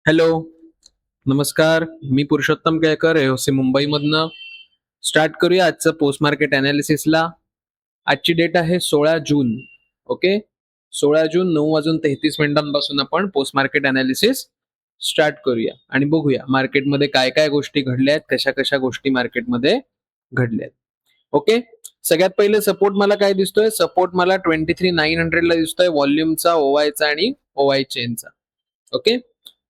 Hello, नमस्कार. मी Purushottam Kelkar, AOC मुंबईमधनं. Start करूया आजचं पोस्ट मार्केट अनालिसिसला. आजची डेट आहे 16 जून. ओके. 16 जून 9:33 आपण पोस्ट मार्केट अनालिसिस स्टार्ट करूया आणि बघूया मार्केटमध्ये काय काय गोष्टी घडल्या आहेत, कशा कशा गोष्टी मार्केटमध्ये घडल्या आहेत. ओके. सगळ्यात पहिले सपोर्ट मला काय दिसतोय? सपोर्ट मला 23,900 ला दिसतोय, व्हॉल्यूमचा, ओवायचा आणि ओवाय चेनचा. ओके.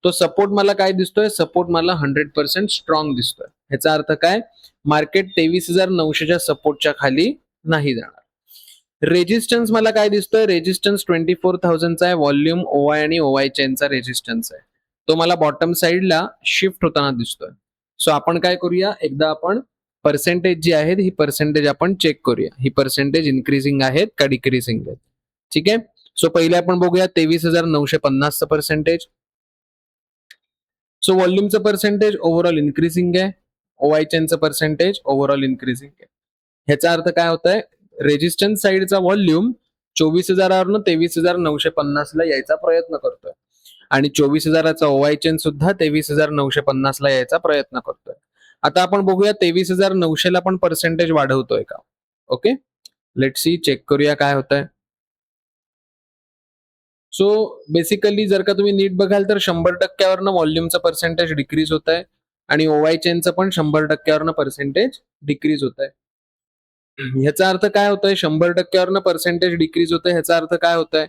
तो सपोर्ट मला काय दिसतोय? सपोर्ट मला 100% स्ट्रॉंग दिसतोय. ह्याचा अर्थ काय? मार्केट 23,900च्या सपोर्टच्या खाली नाही जाणार. रेजिस्टन्स मला काय दिसतोय? रेजिस्टन्स 24,000चा आहे, व्हॉल्यूम, ओवाय आणि ओवाय चेनचा रेजिस्टन्स आहे. तो मला बॉटम साइडला शिफ्ट होताना दिसतोय. सो आपण काय करूया? एकदा आपण पर्सेंटेज जी आहेत ही पर्सेंटेज आपण चेक करूया. ही पर्सेंटेज इन्क्रीजिंग आहेत का डिक्रीजिंग आहेत? ठीक आहे. सो पहिले आपण बघूया 23,950चं पर्सेंटेज. सो व्हॉल्यूमचं पर्सेंटेज ओव्हरऑल इन्क्रीजिंग आहे, ओवाय चेनचं पर्सेंटेज ओव्हरऑल इन्क्रीजिंग आहे. ह्याचा अर्थ काय होत आहे? रेजिस्टन्स साइडचा व्हॉल्यूम 24,000वरनं 23,950 ला यायचा प्रयत्न करतोय आणि 24,000चा ओवाय चेन सुद्धा 23,950 ला यायचा प्रयत्न करतोय. आता आपण बघूया 23,900 ला पण पर्सेंटेज वाढवतोय का? ओके. लेट सी, चेक करूया काय होत आहे. सो बेसिकली जर का तुम्ही नीट बघाल तर 100%वरनं व्हॉल्यूमचं पर्सेंटेज डिक्रीज होत आहे आणि ओवाय चेनचं पण 100%वरनं पर्सेंटेज डिक्रीज होत आहे. ह्याचा अर्थ काय होतंय? 100%वरनं पर्सेंटेज डिक्रीज होतंय. ह्याचा अर्थ काय होतंय?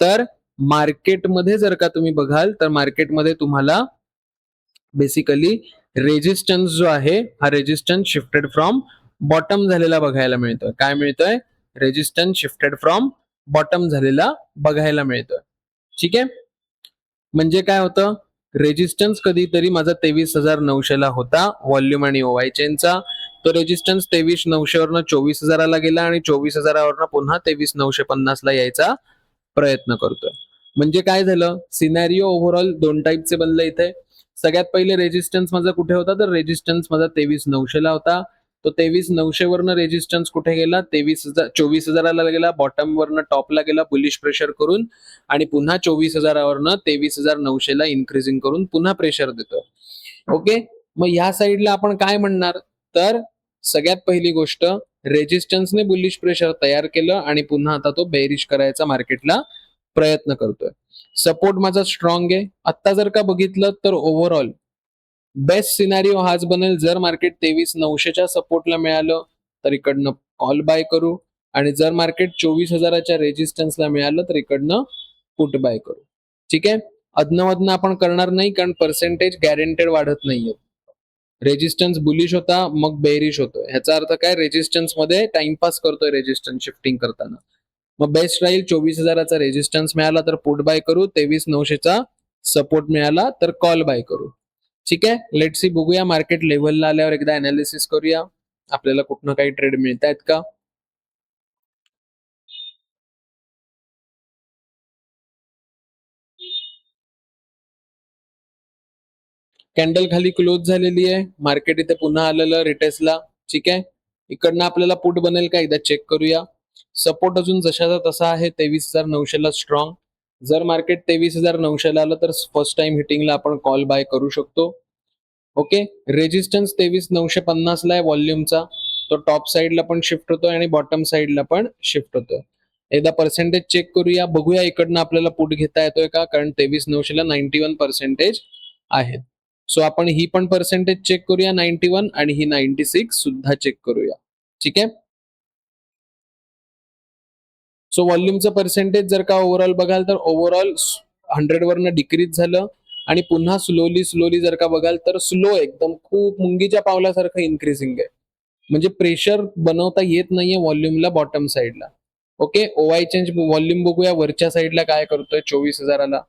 तर मार्केटमध्ये जर का तुम्ही बघाल तर मार्केटमध्ये तुम्हाला बेसिकली रेजिस्टन्स जो आहे हा रेजिस्टन्स शिफ्टेड फ्रॉम बॉटम झालेला बघायला मिळतोय. काय मिळतोय? रेजिस्टन्स शिफ्टेड फ्रॉम बॉटम झालेला बघायला मिळतोय. ठीक आहे. म्हणजे काय होतं? रेजिस्टन्स कधीतरी माझा 23,900 ला होता व्हॉल्यूम आणि ओवाय चेनचा. तो रेजिस्टन्स 23,900 वरनं 24,000ला गेला आणि 24,000वरनं पुन्हा 23,950 ला यायचा प्रयत्न करतोय. म्हणजे काय झालं? सिनॅरिओ ओव्हरऑल दोन टाईपचे बनले इथे. सगळ्यात पहिले रेजिस्टन्स माझा कुठे होता? तर रेजिस्टन्स माझा 23,900 ला होता. तो 23,900 वरनं रेजिस्टन्स कुठे गेला? 24,000ला गेला, बॉटम वरनं टॉपला गेला बुलिश प्रेशर करून आणि पुन्हा 24,000वरनं 23,900 ला इन्क्रीजिंग करून पुन्हा प्रेशर देतोय. ओके. मग ह्या साईडला आपण काय म्हणणार? तर सगळ्यात पहिली गोष्ट, रेजिस्टन्सने बुलिश प्रेशर तयार केलं आणि पुन्हा आता तो बेरिश करायचा मार्केटला प्रयत्न करतोय. सपोर्ट माझा स्ट्रॉंग आहे. आता जर का बघितलं तर ओव्हरऑल बेस्ट सिनारिओ हाच बनेल, जर मार्केट 23,900च्या सपोर्टला मिळालं तर इकडनं कॉल बाय करू आणि जर मार्केट 24,000च्या रेजिस्टन्सला मिळालं तर इकडनं पुट बाय करू. ठीक आहे. अदनमधनं आपण करणार नाही कारण पर्सेंटेज गॅरंटेड वाढत नाहीये. रेजिस्टन्स बुलिश होता मग बेरिश होतोय. ह्याचा अर्थ काय? रेजिस्टन्स मध्ये टाइमपास करतोय रेजिस्टन्स शिफ्टिंग करताना. मग बेस्ट राहील 24,000चा रेजिस्टन्स मिळाला तर पुट बाय करू, 23,900चा सपोर्ट मिळाला तर कॉल बाय करू. ठीक आहे. लेट सी, बघूया मार्केट लेवलला आल्यावर एकदा अनालिसिस करूया आपल्याला कुठनं काही ट्रेड मिळतायत का. कॅन्डल खाली क्लोज झालेली आहे, मार्केट इथे पुन्हा आलेलं रिटेस्टला. ठीक आहे. इकडनं आपल्याला पुट बनेल का एकदा चेक करूया. सपोर्ट अजून जशाचा तसा आहे 23,900 ला स्ट्रॉंग. जर मार्केट 23,900 ला आलं तर फर्स्ट टाइम हिटिंगला आपण कॉल बाय करू शकतो. ओके. रेजिस्टन्स 23,950 ला आहे व्हॉल्यूमचा. तो टॉप साइडला पण शिफ्ट होतोय आणि बॉटम साइडला पण शिफ्ट होतोय. एकदा पर्सेंटेज चेक करूया, बघूया इकडनं आपल्याला पुट घेता येतोय का, कारण 23,900 ला 91% आहेत. सो आपण ही पण पर्सेंटेज चेक करूया 91 आणि ही 96 सुद्धा चेक करूया. ठीक आहे. सो व्हॉल्यूमचं पर्सेंटेज जर का ओव्हरऑल बघाल तर ओव्हरऑल 100 वरनं डिक्रीज झालं आणि पुन्हा स्लोली स्लोली जर का बघाल तर स्लो एकदम खूप मुंगीच्या पावलासारखं इन्क्रीजिंग आहे. म्हणजे प्रेशर बनवता येत नाहीये व्हॉल्यूमला बॉटम साइडला. ओके. ओवाय चेंज व्हॉल्यूम बघूया वरच्या साइडला काय करतोय 24,000ला.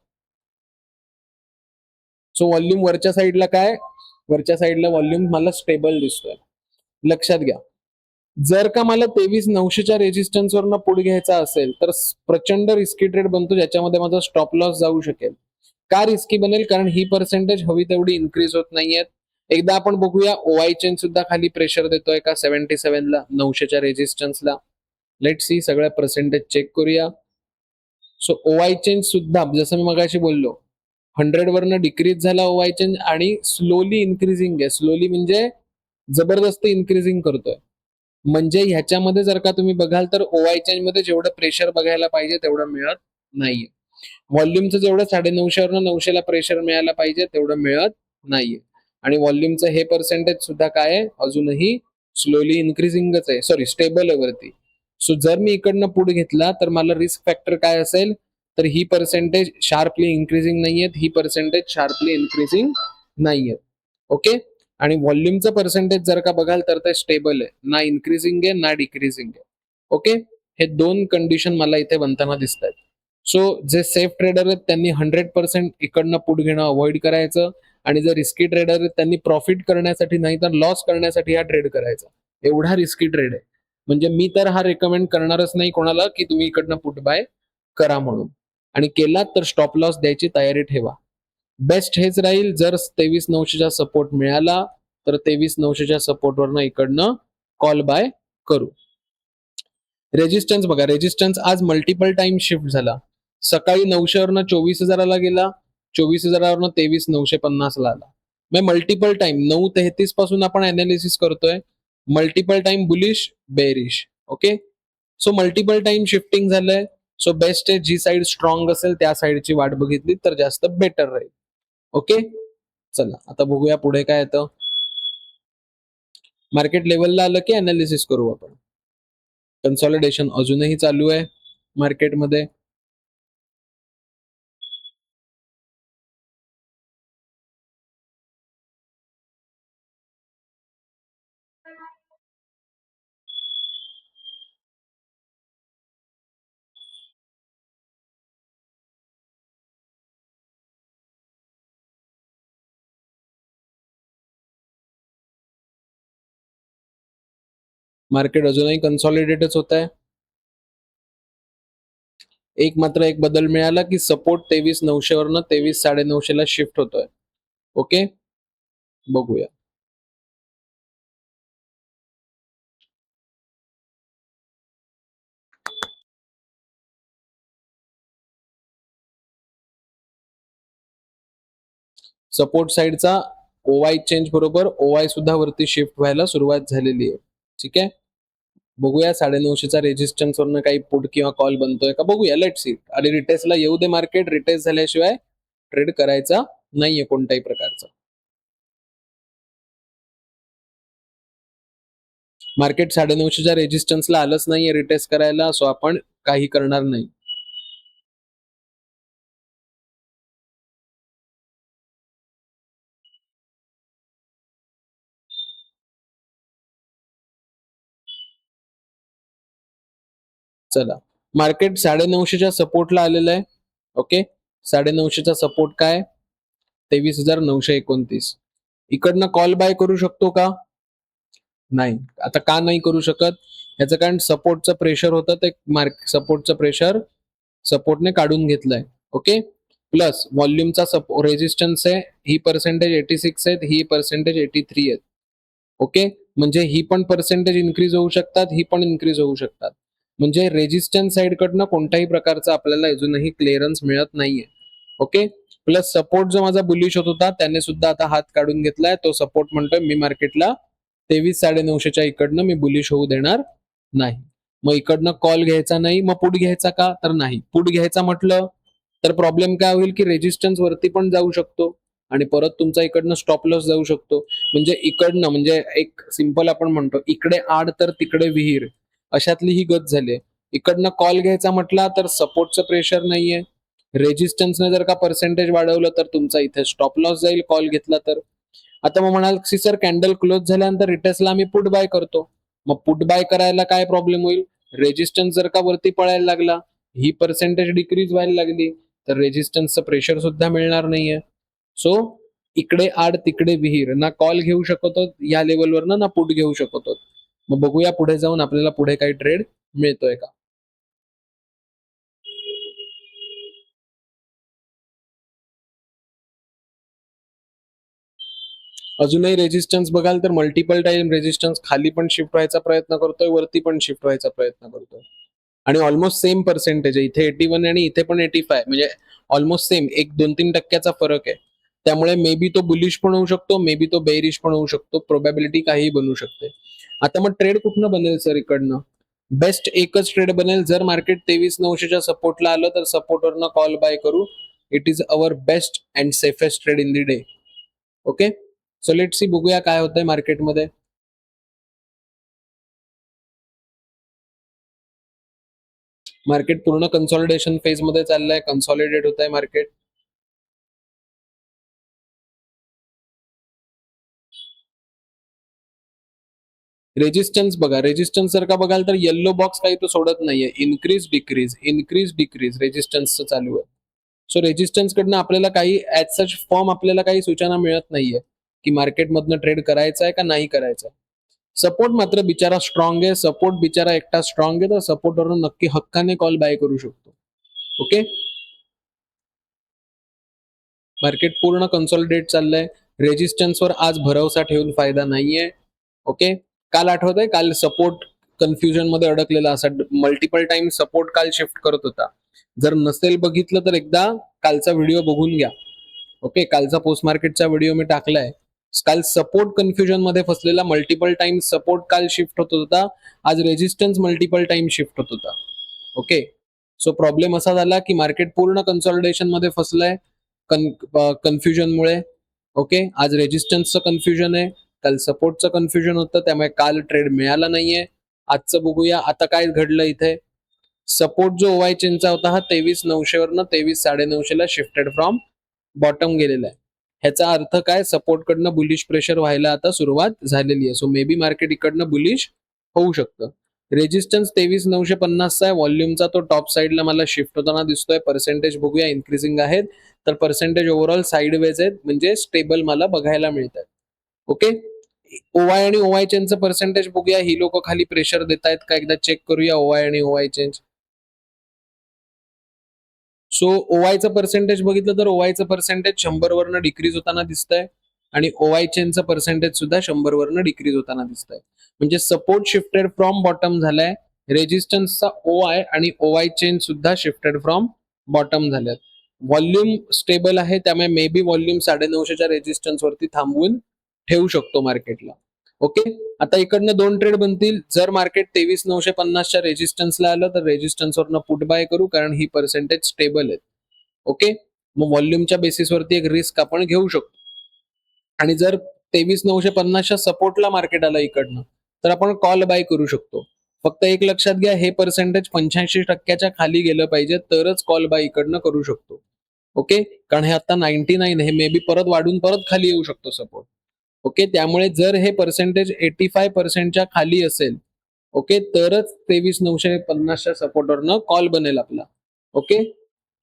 सो व्हॉल्यूम वरच्या साइडला काय? वरच्या साइडला व्हॉल्यूम मला स्टेबल दिसतोय. लक्षात घ्या, जर का मला 23,900च्या रेजिस्टन्स वरनं पुढे घ्यायचा असेल तर प्रचंड रिस्की ट्रेड बनतो ज्याच्यामध्ये माझा स्टॉप लॉस जाऊ शकेल. का रिस्की बनेल? कारण ही पर्सेंटेज हवी तेवढी इन्क्रीज होत नाहीये. एकदा आपण बघूया ओवाय चेन सुद्धा खाली प्रेशर देतोय का 77 ला 900च्या रेजिस्टन्सला. लेट सी, सगळ्या पर्सेंटेज चेक करूया. सो ओवाय चेन सुद्धा जसं मी मगाशी बोललो 100 वरनं डिक्रीज झाला ओवाय चेंज आणि स्लोली इन्क्रीजिंग आहे. स्लोली म्हणजे जबरदस्त इन्क्रीजिंग करतोय. म्हणजे ह्याच्यामध्ये जर का तुम्ही बघाल तर ओवाय चेंज मध्ये जेवढं प्रेशर बघायला पाहिजे तेवढं मिळत नाहीये. व्हॉल्यूमचं जेवढं 950 वरनं 900 ला प्रेशर मिळायला पाहिजे तेवढं मिळत नाहीये. आणि व्हॉल्यूमचं हे पर्सेंटेज सुद्धा काय आहे, अजूनही स्लोली इन्क्रीजिंगच आहे, सॉरी स्टेबल आहे वरती. सो जर मी इकडनं पुढे घेतला तर मला रिस्क फॅक्टर काय असेल, तर ही पर्सेंटेज शार्पली इन्क्रीजिंग नाहीयेत, ही पर्सेंटेज शार्पली इन्क्रीजिंग नाहीयेत. ओके. आणि व्हॉल्यूमचं पर्सेंटेज जर का बघाल तर ते स्टेबल आहे, ना इन्क्रीजिंग आहे ना डिक्रीजिंग आहे. ओके. हे दोन कंडिशन मला इथे बनताना दिसत आहेत. सो जे सेफ ट्रेडर आहेत त्यांनी 100% इकडनं पुट घेणं अवॉइड करायचं, आणि जे रिस्की ट्रेडर आहेत त्यांनी प्रॉफिट करण्यासाठी नाही तर लॉस करण्यासाठी हा ट्रेड करायचा. एवढा रिस्की ट्रेड आहे. म्हणजे मी तर हा रेकमेंड करणारच नाही कोणाला की तुम्ही इकडनं पुट बाय करा म्हणून. आणि केलात तर स्टॉप लॉस द्यायची तयारी ठेवा. बेस्ट हेच राहील, जर 23,900चा सपोर्ट मिळाला तर 23,900च्या सपोर्टवरनं इकडनं कॉल बाय करू. रेजिस्टन्स बघा, रेजिस्टन्स आज मल्टिपल टाइम शिफ्ट झाला. सकाळी 900 वरनं 24,000ला गेला, 24,000वरनं 23,950 ला आला. मग मल्टिपल टाइम 9:33 पासून आपण अनालिसिस करतोय. Multiple time bullish bearish. Okay. So multiple time shifting झालंय. सो बेस्ट आहे जी साईड स्ट्रॉंग असेल त्या साईडची वाट बघितली तर जास्त बेटर राहील. ओके. चला आता बघूया पुढे काय येतं. मार्केट लेवलला आलं की अनालिसिस करू आपण. कन्सॉलिडेशन अजूनही चालू आहे मार्केटमध्ये. मार्केट अजूनही कन्सॉलिडेटच होत आहे. एक मात्र एक बदल मिळाला की सपोर्ट 23,900 वरनं 23,950 ला शिफ्ट होतोय. ओके. बघूया. सपोर्ट साईडचा ओवाय चेंज बरोबर ओवाय सुद्धा वरती शिफ्ट व्हायला सुरुवात झालेली आहे. ठीक आहे. बघूया 950चा रेजिस्टन्स वरनं काही पुट किंवा कॉल बनतोय का बघूया. Let's see. आणि रिटेस्टला येऊ दे मार्केट. रिटेस्ट झाल्याशिवाय ट्रेड करायचा नाहीये कोणत्याही प्रकारचा. मार्केट 950च्या रेजिस्टन्सला आलंच नाहीये रिटेस्ट करायला, सो आपण काही करणार नाही. चला, मार्केट 950च्या सपोर्टला आलेलं आहे. ओके. 950चा सपोर्ट काय, 23,929. इकडनं कॉल बाय करू शकतो का, नाही. आता का नाही करू शकत, याचं कारण सपोर्टचं प्रेशर होतं, ते सपोर्टचं प्रेशर सपोर्टने काढून घेतलंय. ओके. प्लस व्हॉल्यूमचा रेजिस्टन्स आहे, ही पर्सेंटेज 86 आहेत, ही पर्सेंटेज 83 आहेत. ओके. म्हणजे ही पण पर्सेंटेज इन्क्रीज होऊ शकतात, ही पण इन्क्रीज होऊ शकतात. म्हणजे रेजिस्टन्स साईडकडनं कोणत्याही प्रकारचा आपल्याला अजूनही क्लिअरन्स मिळत नाहीये. ओके. प्लस सपोर्ट जो माझा बुलिश होत होता त्याने सुद्धा आता हात काढून घेतलाय. तो सपोर्ट म्हणतोय मी मार्केटला 23,950च्या इकडनं मी बुलिश होऊ देणार नाही. मग इकडनं कॉल घ्यायचा नाही, मग पुट घ्यायचा का, तर नाही. पुट घ्यायचा म्हटलं तर प्रॉब्लेम काय होईल की रेजिस्टन्स वरती पण जाऊ शकतो आणि परत तुमचा इकडनं स्टॉप लॉस जाऊ शकतो. म्हणजे इकडनं, म्हणजे एक सिंपल आपण म्हणतो इकडे आड तर तिकडे विहीर, अशातली ही गत झाली. इकडनं कॉल घ्यायचा म्हटला तर सपोर्टचं प्रेशर नाहीये. रेजिस्टन्सने जर का पर्सेंटेज वाढवलं तर तुमचा इथे स्टॉप लॉस जाईल कॉल घेतला तर. आता मग म्हणाल की सर कॅन्डल क्लोज झाल्यानंतर रिटेस्टला आम्ही पुट बाय करतो. मग पुट बाय करायला काय प्रॉब्लेम होईल, रेजिस्टन्स जर का वरती पळायला लागला, ही पर्सेंटेज डिक्रीज व्हायला लागली तर रेजिस्टन्सचं प्रेशर सुद्धा मिळणार नाहीये. सो इकडे आड तिकडे विहीर, ना कॉल घेऊ शकतो या लेवलवर ना पुट घेऊ शकतो. मग बघूया पुढे जाऊन आपल्याला पुढे काही ट्रेड मिळतोय का. अजूनही रेजिस्टन्स बघाल तर मल्टिपल टाइम रेजिस्टन्स खाली पण शिफ्ट व्हायचा प्रयत्न करतोय, वरती पण शिफ्ट व्हायचा प्रयत्न करतोय. आणि ऑलमोस्ट सेम पर्सेंटेज आहे, इथे 81 आणि इथे पण 85, म्हणजे ऑलमोस्ट सेम, एक 2-3% फरक आहे. त्यामुळे मे बी तो बुलिश पण होऊ शकतो, मे बी तो बेरिश पण होऊ शकतो, प्रोबॅबिलिटी काहीही बनू शकते. आता मग ट्रेड कुठनं बनेल सर इकडनं? बेस्ट एकच ट्रेड बनेल, जर मार्केट 23,900च्या सपोर्टला आलं तर सपोर्टवरनं कॉल बाय करू. It is our best and safest trade in the day. Okay, so let see, बघूया काय होतंय मार्केटमध्ये. मार्केट पूर्ण कन्सॉलिडेशन फेज मध्ये चाललंय, कन्सॉलिडेट होत आहे मार्केट. रेजिस्टन्स बघा, रेजिस्टन्स जर का बघाल तर येल्लो बॉक्स काही तो सोडत नाहीये, इन्क्रीज डिक्रीज रेजिस्टन्सचं चालू आहे. सो रेजिस्टन्स कडनं आपल्याला काही ऍज सच फॉर्म आपल्याला काही सूचना मिळत नाहीये की मार्केटमधनं ट्रेड करायचा आहे का नाही करायचा. सपोर्ट मात्र बिचारा स्ट्रॉंग आहे, सपोर्ट बिचारा एकटा स्ट्रॉंग आहे, तर सपोर्टवरून नक्की हक्काने कॉल बाय करू शकतो. ओके, मार्केट पूर्ण कन्सॉलिडेट चाललंय, रेजिस्टन्सवर आज भरोसा ठेवून फायदा नाहीये. ओके, काल आठवतंय, काल सपोर्ट कन्फ्युजन मध्ये अडकलेला, असा मल्टिपल टाइम सपोर्ट काल शिफ्ट करत होता. जर नसेल बघितलं तर एकदा कालचा व्हिडिओ बघून घ्या. ओके, कालचा पोस्ट मार्केटचा व्हिडिओ मी टाकलाय. काल सपोर्ट कन्फ्युजन मध्ये फसलेला, मल्टिपल टाइम सपोर्ट काल शिफ्ट होत होता, आज रेजिस्टन्स मल्टिपल टाइम शिफ्ट होत होता. ओके, सो प्रॉब्लेम असा झाला की मार्केट पूर्ण कन्सॉलिडेशन मध्ये फसलंय कन्फ्युजनमुळे. ओके, आज रेजिस्टन्सचं कन्फ्युजन आहे, काल सपोर्टचं कन्फ्युजन होतं, त्यामुळे काल ट्रेड मिळाला नाहीये. आजचं बघूया आता काय घडलं इथे. सपोर्ट जो ओवाय चेनचा होता हा 23,900 वरनं 23,950 ला शिफ्टेड फ्रॉम बॉटम गेलेला आहे. ह्याचा अर्थ काय, सपोर्ट कडनं बुलिश प्रेशर व्हायला आता सुरुवात झालेली आहे. सो मे बी मार्केट इकडनं बुलिश होऊ शकतं. रेजिस्टन्स 23,950चा आहे, व्हॉल्यूमचा तो टॉप साईडला मला शिफ्ट होताना दिसतोय. पर्सेंटेज बघूया, इन्क्रीजिंग आहेत, तर पर्सेंटेज ओव्हरऑल साईडवेज आहेत, म्हणजे स्टेबल मला बघायला मिळतात. ओके, ओवाय आणि ओवाय चेनचं पर्सेंटेज बघूया, ही लोक खाली प्रेशर देत आहेत का एकदा चेक करूया. ओवाय आणि ओवाय चेंज. सो ओवायचं पर्सेंटेज बघितलं तर ओवायचं पर्सेंटेज 100 वरनं डिक्रीज होताना दिसतंय, आणि ओवाय चेनचं पर्सेंटेज सुद्धा 100 वरनं डिक्रीज होताना दिसतंय. म्हणजे सपोर्ट शिफ्टेड फ्रॉम बॉटम झालाय, रेजिस्टन्सचा ओआय आणि ओवाय चेन सुद्धा शिफ्टेड फ्रॉम बॉटम झाल्यात. व्हॉल्यूम स्टेबल आहे, त्यामुळे मे बी व्हॉल्यूम 950च्या रेजिस्टन्स वरती थांबवून ठेवू शकतो मार्केटला. ओके, आता इकडनं दोन ट्रेड बनतील. जर मार्केट 23,950च्या रेजिस्टन्सला आलं तर रेजिस्टन्सवरनं पुट बाय करू, कारण ही पर्सेंटेज स्टेबल आहे. ओके, मग व्हॉल्यूमच्या बेसिसवरती एक रिस्क आपण घेऊ शकतो. आणि जर 23,950च्या सपोर्टला मार्केट आलं इकडनं, तर आपण कॉल बाय करू शकतो. फक्त एक लक्षात घ्या, हे पर्सेंटेज 85%च्या खाली गेलं पाहिजे, तरच कॉल बाय इकडनं करू शकतो. ओके, कारण हे आता 99, हे मे बी परत वाढून परत खाली येऊ शकतो सपोर्ट. ओके, त्यामुळे जर हे पर्सेंटेज 85%च्या खाली असेल, ओके, तरच 23,950च्या सपोर्टवरनं कॉल बनेल आपला. ओके,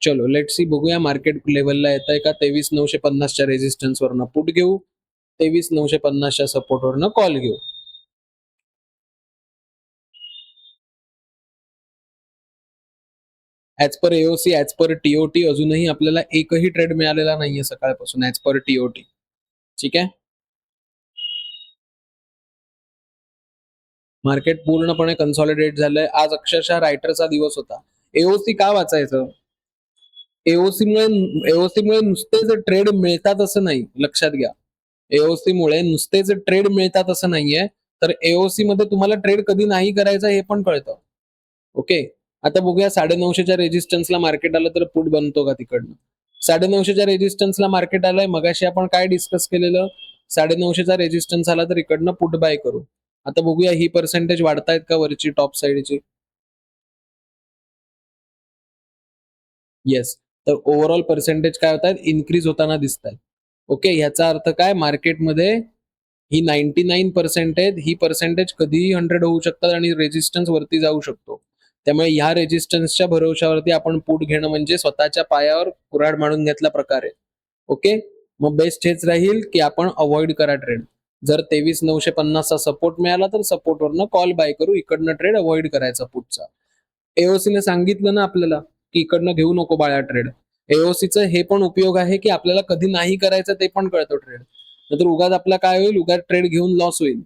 चलो लेट सी, बघूया मार्केट लेवलला येत आहे का. 23,950च्या रेजिस्टन्सवरनं पुट घेऊ, 23,950च्या सपोर्टवरनं कॉल घेऊ. As per AOC, as per TOT, अजूनही आपल्याला एकही ट्रेड मिळालेला नाहीये सकाळपासून ऍज पर टीओटी. ठीक आहे, मार्केट पूर्णपणे कन्सॉलिडेट झालंय. आज अक्षरशः रायटरचा दिवस होता. एओसी का वाचायचं? एओसी मुळे नुसतेच ट्रेड मिळतात असं नाही, लक्षात घ्या. एओसी मुळे नुसतेच ट्रेड मिळतात असं नाहीये, तर एओसी मध्ये तुम्हाला ट्रेड कधी नाही करायचं हे पण कळतं. ओके, आता बघूया 950च्या रेजिस्टन्सला मार्केट आलं तर पुट बनतो का तिकडनं. 950च्या रेजिस्टन्सला मार्केट आलंय, मगाशी आपण काय डिस्कस केलेलं, 950चा रेजिस्टन्स आला तर इकडनं पुट बाय करू. आता बघूया ही पर्सेंटेज वाढतायत का वरची टॉप साईडची. येस, तर ओव्हरऑल पर्सेंटेज काय होत आहेत, इन्क्रीज होताना दिसत आहेत. ओके, ह्याचा अर्थ काय, मार्केटमध्ये ही 99% आहेत, ही पर्सेंटेज कधीही 100 होऊ शकतात आणि रेजिस्टन्स वरती जाऊ शकतो. त्यामुळे ह्या रेजिस्टन्सच्या भरोशावरती आपण पुट घेणं म्हणजे स्वतःच्या पायावर कुऱ्हाड मारून घेतला प्रकार आहे. ओके, मग बेस्ट हेच राहील की आपण अवॉइड करा ट्रेड. जर 23,950चा सपोर्ट मिळाला तर सपोर्टवरनं कॉल बाय करू, इकडनं ट्रेड अवॉइड करायचा पुटचा. एओसीने सांगितलं ना आपल्याला की इकडनं घेऊ नको बाळा ट्रेड. एओसीचं हे पण उपयोग आहे की आपल्याला कधी नाही करायचं ते पण कळतं ट्रेड. नाहीतर उगाच आपला काय होईल, उगाच ट्रेड घेऊन लॉस होईल.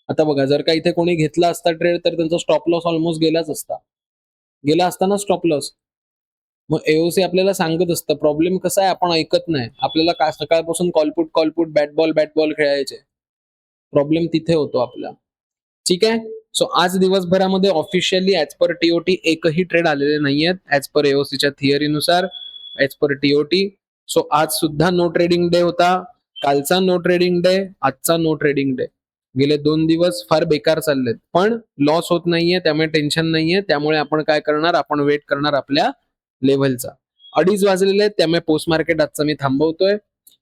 आता बघा, जर का इथे कोणी घेतला असता ट्रेड तर त्यांचा स्टॉप लॉस ऑलमोस्ट गेला असता ना स्टॉप लॉस. मग एओसी आपल्याला सांगत असतं. प्रॉब्लेम कसा आहे, आपण ऐकत नाही. आपल्याला का सकाळपासून कॉलपुट बॅट बॉल खेळायचे. प्रॉब्लेम तिथे होतो आपला. ठीक आहे. सो आज दिवसभरामध्ये ऑफिशियली ऍज पर टीओटी एकही ट्रेड आलेले नाहीयेत ऍज पर एओसीच्या थिअरीनुसार, ऍज पर टीओटी. सो आज सुद्धा नो ट्रेडिंग डे होता. कालचा नो ट्रेडिंग डे, आजचा नो ट्रेडिंग डे. गेले 2 दिवस फार बेकार चाललेत, पण लॉस होत नाहीये, त्यामुळे टेन्शन नाहीये. त्यामुळे आपण काय करणार, आपण वेट करणार आपल्या लेव्हलचा. 2:30 वाजलेले आहेत, त्यामुळे पोस्ट मार्केट आजचा मी थांबवतोय.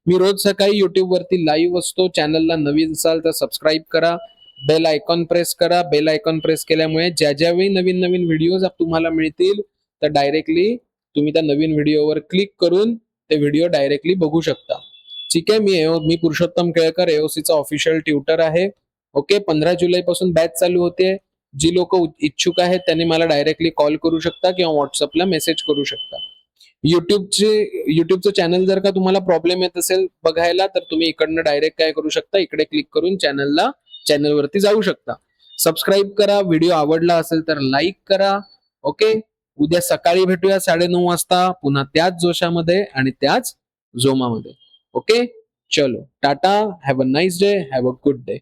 मी रोज सकाळी युट्यूब वरती लाईव्ह असतो. चॅनलला नवीन असाल तर सबस्क्राईब करा, बेल आयकॉन प्रेस करा. बेल आयकॉन प्रेस केल्यामुळे ज्या ज्यावेळी नवीन नवीन व्हिडिओज तुम्हाला मिळतील तर डायरेक्टली तुम्ही त्या नवीन व्हिडिओवर क्लिक करून ते व्हिडिओ डायरेक्टली बघू शकता. ठीक आहे. मी पुरुषोत्तम केळकर, एओसीचा ऑफिशियल ट्युटर आहे. ओके. 15 जुलै पासून बॅच चालू होते. जी लोक इच्छुक आहेत त्यांनी मला डायरेक्टली कॉल करू शकता किंवा व्हॉट्सअपला मेसेज करू शकता. युट्यूबचं चॅनल जर का तुम्हाला प्रॉब्लेम येत असेल बघायला तर तुम्ही इकडनं डायरेक्ट काय करू शकता, इकडे क्लिक करून चॅनलवरती जाऊ शकता. सबस्क्राईब करा. व्हिडिओ आवडला असेल तर लाईक करा. ओके. उद्या सकाळी भेटूया 9:30 वाजता पुन्हा त्याच जोशामध्ये आणि त्याच जोमामध्ये. ओके. चलो Tata. Have a nice day. Have a good day.